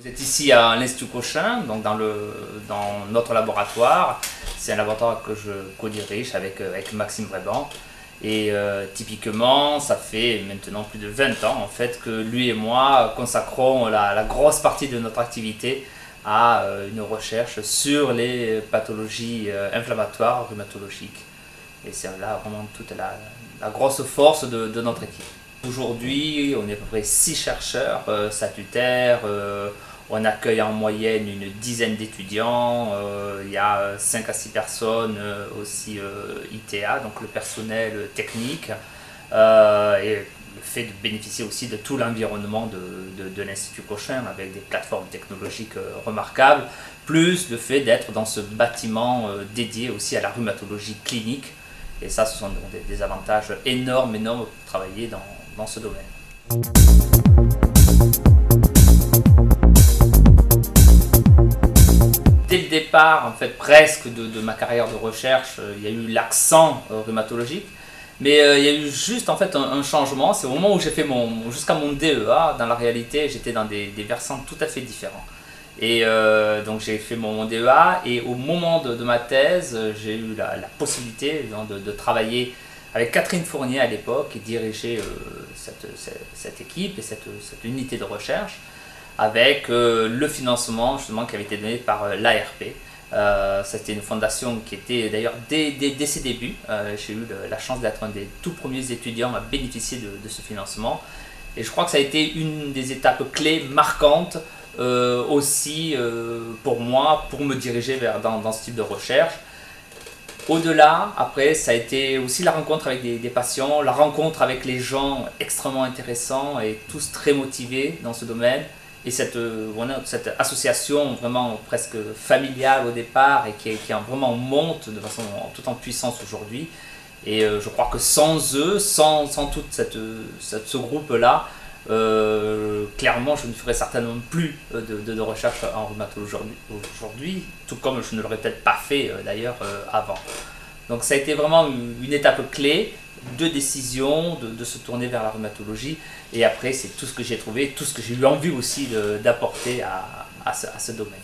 Vous êtes ici à l'Institut Cochin, donc dans notre laboratoire. C'est un laboratoire que je co-dirige avec Maxime Bréban. Et typiquement, ça fait maintenant plus de 20 ans en fait que lui et moi consacrons la grosse partie de notre activité à une recherche sur les pathologies inflammatoires rhumatologiques. Et c'est là vraiment toute la grosse force de notre équipe. Aujourd'hui, on est à peu près 6 chercheurs statutaires. On accueille en moyenne une dizaine d'étudiants. Il y a 5 à 6 personnes aussi ITA, donc le personnel technique. Et le fait de bénéficier aussi de tout l'environnement de l'Institut Cochin avec des plateformes technologiques remarquables, plus le fait d'être dans ce bâtiment dédié aussi à la rhumatologie clinique. Et ça, ce sont des avantages énormes pour travailler dans ce domaine. Dès le départ, en fait, presque de ma carrière de recherche, il y a eu l'accent rhumatologique. Mais il y a eu juste en fait un changement. C'est au moment où j'ai fait jusqu'à mon DEA, dans la réalité, j'étais dans des versants tout à fait différents. Et donc j'ai fait mon DEA et au moment de ma thèse, j'ai eu la possibilité de travailler avec Catherine Fournier à l'époque et diriger cette équipe et cette unité de recherche avec le financement justement qui avait été donné par l'ARP. C'était une fondation qui était d'ailleurs dès ses débuts. J'ai eu la chance d'être un des tout premiers étudiants à bénéficier de ce financement. Et je crois que ça a été une des étapes clés marquantes aussi pour moi, pour me diriger dans ce type de recherche. Au-delà, après, ça a été aussi la rencontre avec des patients, la rencontre avec les gens extrêmement intéressants et tous très motivés dans ce domaine. Et cette association vraiment presque familiale au départ et qui vraiment monte de façon tout en puissance aujourd'hui. Et je crois que sans eux, sans tout ce groupe-là, clairement je ne ferais certainement plus de recherche en rhumatologie aujourd'hui, tout comme je ne l'aurais peut-être pas fait d'ailleurs avant. Donc ça a été vraiment une étape clé de décision, de se tourner vers la rhumatologie, et après c'est tout ce que j'ai trouvé, tout ce que j'ai eu envie aussi d'apporter à ce domaine.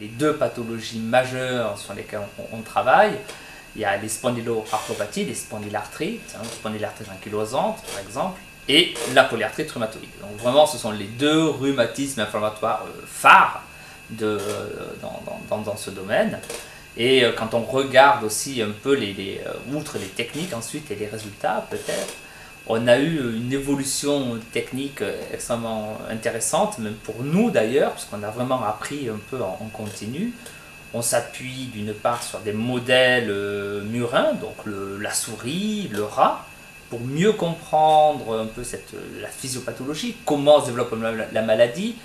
Les deux pathologies majeures sur lesquelles on travaille, il y a les spondyloarthropathies, les spondylarthrites, spondylarthrite ankylosante par exemple, et la polyarthrite rhumatoïde. Donc vraiment ce sont les deux rhumatismes inflammatoires phares dans ce domaine. Et quand on regarde aussi un peu outre les techniques ensuite et les résultats peut-être, on a eu une évolution technique extrêmement intéressante, même pour nous d'ailleurs, parce qu'on a vraiment appris un peu en continu. On s'appuie d'une part sur des modèles murins, donc la souris, le rat, pour mieux comprendre un peu la physiopathologie, comment se développe la maladie,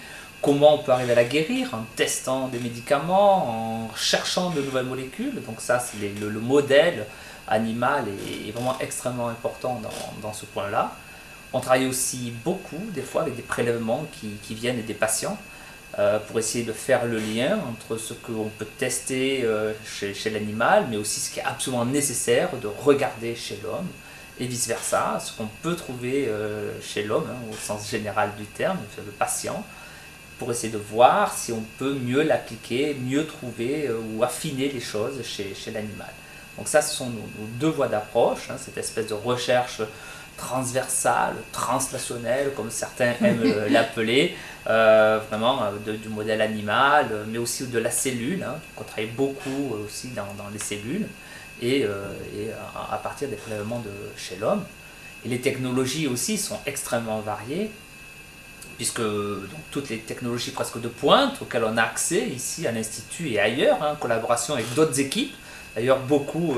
comment on peut arriver à la guérir en testant des médicaments, en cherchant de nouvelles molécules. Donc ça, c'est le modèle animal est vraiment extrêmement important dans ce point-là. On travaille aussi beaucoup, des fois, avec des prélèvements qui viennent des patients pour essayer de faire le lien entre ce qu'on peut tester chez l'animal, mais aussi ce qui est absolument nécessaire de regarder chez l'homme, et vice-versa, ce qu'on peut trouver chez l'homme, au sens général du terme, le patient, pour essayer de voir si on peut mieux l'appliquer, mieux trouver ou affiner les choses chez l'animal. Donc ça, ce sont nos deux voies d'approche, cette espèce de recherche transversale, translationnelle, comme certains aiment l'appeler, vraiment du modèle animal, mais aussi de la cellule, qu'on travaille beaucoup aussi dans les cellules, et à partir des prélèvements chez l'homme. Et les technologies aussi sont extrêmement variées, puisque toutes les technologies presque de pointe auxquelles on a accès ici à l'Institut et ailleurs, en collaboration avec d'autres équipes. D'ailleurs, beaucoup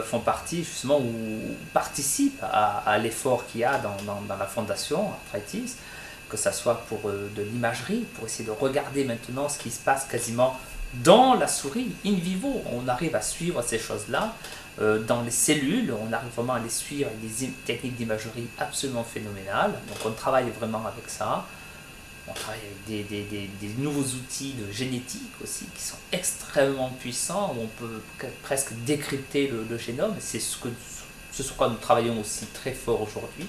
font partie justement ou participent à l'effort qu'il y a dans la fondation Arthritis, que ce soit pour de l'imagerie, pour essayer de regarder maintenant ce qui se passe quasiment dans la souris, in vivo. On arrive à suivre ces choses-là. Dans les cellules, on arrive vraiment à les suivre avec des techniques d'imagerie absolument phénoménales. Donc on travaille vraiment avec ça. On travaille avec des nouveaux outils de génétique aussi qui sont extrêmement puissants, où on peut presque décrypter le génome. C'est ce ce sur quoi nous travaillons aussi très fort aujourd'hui,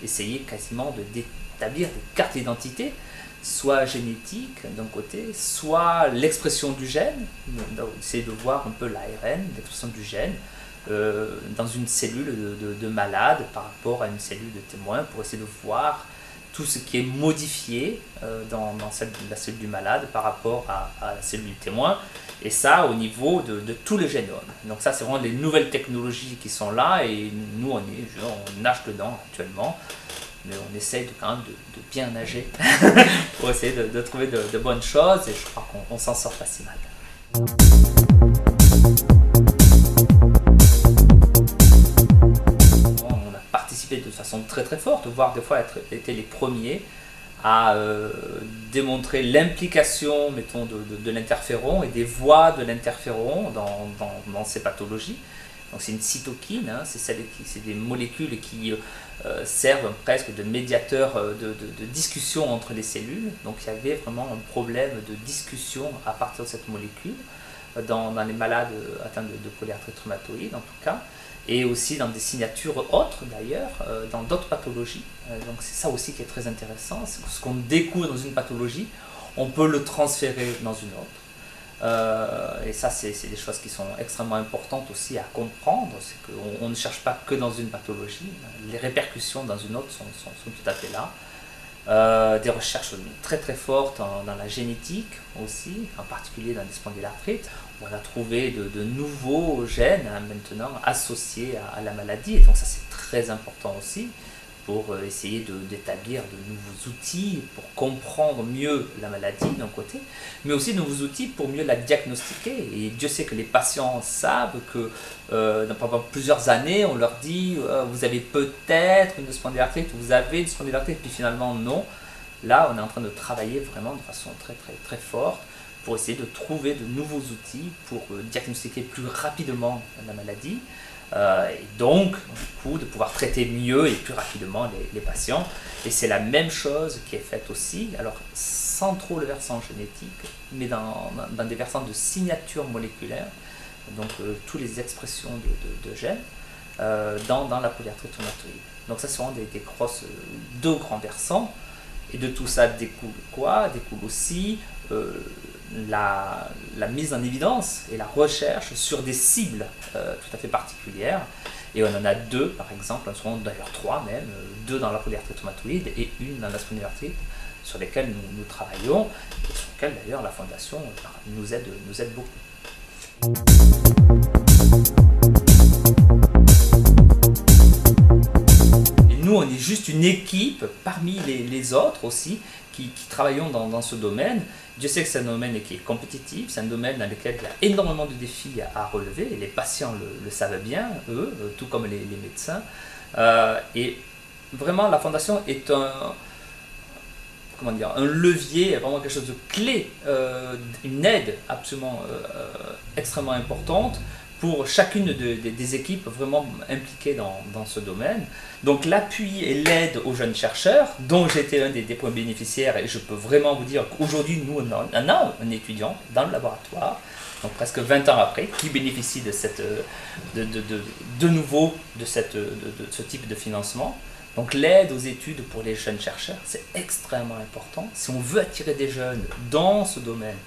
essayer quasiment d'établir des cartes d'identité, soit génétique d'un côté, soit l'expression du gène, essayer de voir un peu l'ARN, l'expression du gène, dans une cellule de malade par rapport à une cellule de témoin, pour essayer de voir tout ce qui est modifié dans la cellule du malade par rapport à la cellule du témoin, et ça au niveau de tout le génome. Donc ça, c'est vraiment les nouvelles technologies qui sont là, et nous on nage dedans actuellement, mais on essaye quand même de bien nager pour essayer de trouver de bonnes choses, et je crois qu'on s'en sort pas si mal. De façon très très forte, voire des fois été les premiers à démontrer l'implication, mettons, de l'interféron et des voies de l'interféron dans ces pathologies. Donc c'est une cytokine, hein, c'est des molécules qui servent presque de médiateurs de discussion entre les cellules. Donc il y avait vraiment un problème de discussion à partir de cette molécule dans les malades atteints de polyarthrite rhumatoïde en tout cas, et aussi dans des signatures autres d'ailleurs, dans d'autres pathologies. Donc c'est ça aussi qui est très intéressant, c'est que ce qu'on découvre dans une pathologie, on peut le transférer dans une autre. Et ça, c'est des choses qui sont extrêmement importantes aussi à comprendre, c'est qu'on ne cherche pas que dans une pathologie, les répercussions dans une autre sont tout à fait là. Des recherches très très fortes dans la génétique aussi, en particulier dans les spondylarthrites. On a trouvé de nouveaux gènes maintenant associés à la maladie, et donc ça c'est très important aussi pour essayer d'établir de nouveaux outils pour comprendre mieux la maladie d'un côté, mais aussi de nouveaux outils pour mieux la diagnostiquer. Et Dieu sait que les patients savent que pendant plusieurs années on leur dit vous avez peut-être une spondylarthrite, vous avez une spondylarthrite, puis finalement non. Là on est en train de travailler vraiment de façon très très très forte pour essayer de trouver de nouveaux outils pour diagnostiquer plus rapidement la maladie, et donc du coup de pouvoir traiter mieux et plus rapidement les patients. Et c'est la même chose qui est faite aussi, alors sans trop le versant génétique, mais dans des versants de signature moléculaire, donc toutes les expressions de gènes dans la polyarthrite rhumatoïde. Donc ça, ce sont des grosses, deux grands versants, et de tout ça découle quoi? Découle aussi la mise en évidence et la recherche sur des cibles tout à fait particulières. Et on en a deux, par exemple, en ce moment d'ailleurs trois même, deux dans la polyarthrite rhumatoïde et une dans la spondylarthrite, sur lesquelles nous travaillons, et sur lesquelles d'ailleurs la Fondation nous aide beaucoup. Et nous, on est juste une équipe parmi les autres aussi, qui travaillons dans ce domaine. Dieu sait que c'est un domaine qui est compétitif, c'est un domaine dans lequel il y a énormément de défis à relever, et les patients le savent bien, eux, tout comme les médecins. Et vraiment, la Fondation est un levier, vraiment quelque chose de clé, une aide absolument extrêmement importante pour chacune des équipes vraiment impliquées dans ce domaine. Donc l'appui et l'aide aux jeunes chercheurs, dont j'étais un des premiers bénéficiaires, et je peux vraiment vous dire qu'aujourd'hui, nous, on a un étudiant dans le laboratoire, donc presque 20 ans après, qui bénéficie de ce type de financement. Donc l'aide aux études pour les jeunes chercheurs, c'est extrêmement important. Si on veut attirer des jeunes dans ce domaine,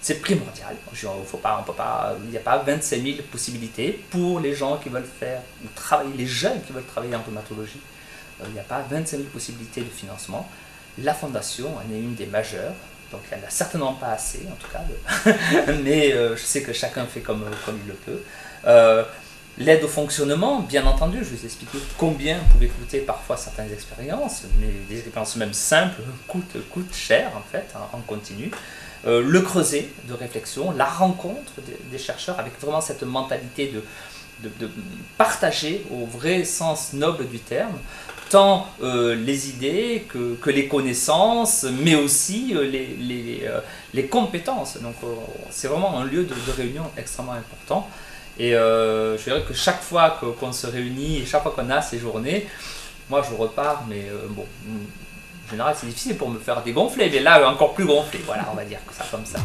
c'est primordial. Il n'y a pas 25 000 possibilités pour les gens qui veulent faire, ou travailler, les jeunes qui veulent travailler en rhumatologie. Il n'y a pas 25 000 possibilités de financement. La Fondation en est une des majeures, donc elle n'a certainement pas assez, en tout cas, mais je sais que chacun fait comme il le peut. L'aide au fonctionnement, bien entendu, je vous ai expliqué combien pouvaient coûter parfois certaines expériences, mais des expériences même simples coûtent cher en fait, en continu. Le creuset de réflexion, la rencontre des chercheurs avec vraiment cette mentalité de partager au vrai sens noble du terme, tant les idées que les connaissances, mais aussi les compétences. Donc c'est vraiment un lieu de réunion extrêmement important. Et je dirais que chaque fois qu'on se réunit et chaque fois qu'on a ces journées, moi je repars, mais bon, en général c'est difficile pour me faire dégonfler, mais là encore plus gonflé, voilà, on va dire ça comme ça.